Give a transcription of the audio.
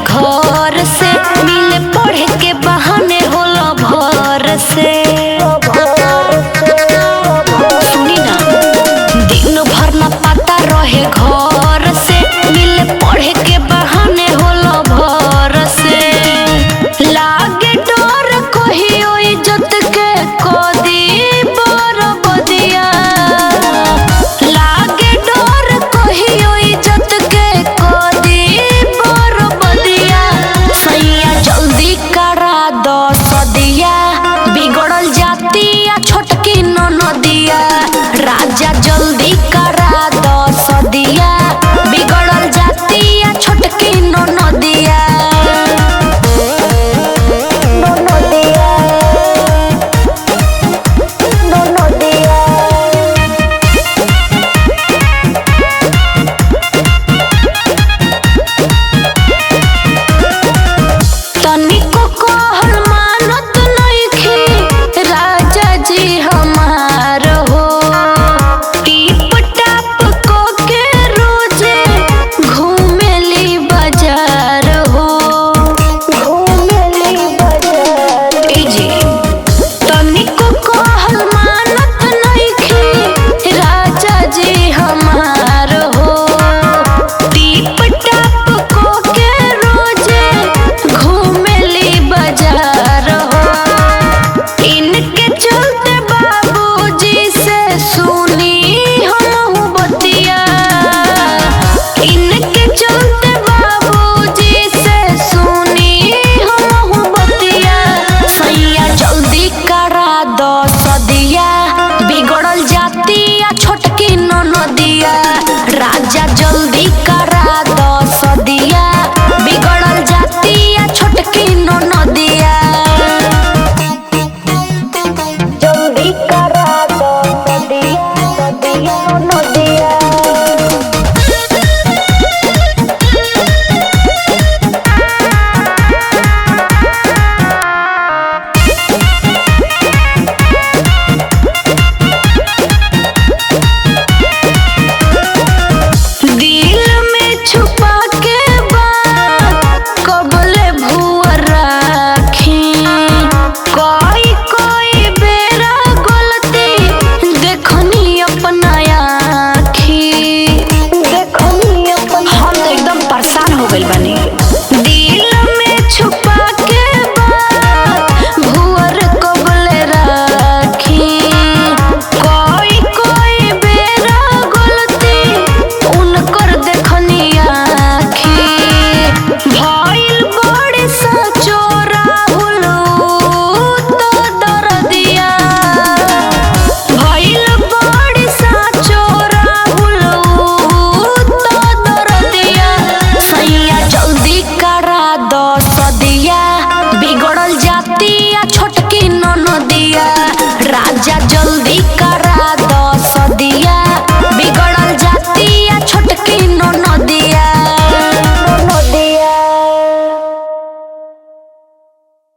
घर से मिले पढ़े के बहाने होला भर से। सुनी ना दिन भर ना पता रहे घर से मिले पढ़े के बहाने होला भर से। लागे डर कहियो इज्जत के कदी बरबदिया। लागे डर कहियो इज्जत के कदी बरबदिया। सैया जल्दी करा दो सदिया बिगड़ल जातिया छोटकी ननदिया। राजा जल्दी करा दो सदिया बिगड़ल जातिया छोटकी ननदिया। तनिको कहल मानत नइखे राजा जी हमार हो। टिप टाप को के रोजे घूमेली बाजार हो। घूमेली बाजार ए जी तनिको कहल मानत नइखे राजा जी हमार हो। टिप टाप को के रोजे घूमेली बाजार हो। इनके चलते बाबूजी से सुनी हम बतिया। इनके चलते बाबूजी से सुनी हम बतिया। सैया जल्दी करा दो सदिया बिगड़ल जातिया छोटकी ननदिया। राजा जल्दी करा दो सदिया बिगड़ल जातिया छोटकी ननदिया। जल्दी करा दो सदिया ननदिया। दिल में छुपा के बात कबले भुआ राखी। कोई बेरा गलती देखनी अपना आँखी। हम तो एकदम परेशान हो गइल बानी। दिल में छुपा के बात भुअर कबले राखी। कोई बेरा गलती उनकर देखनी आँखी। भइल बड़े सचो राहुल तो दरदिया। भइल बड़े सचो राहुल तो दरदिया। सैया जल्दी करा दो सदिया बिगड़ल जातिया छोटकी ननदिया। राजा जल्दी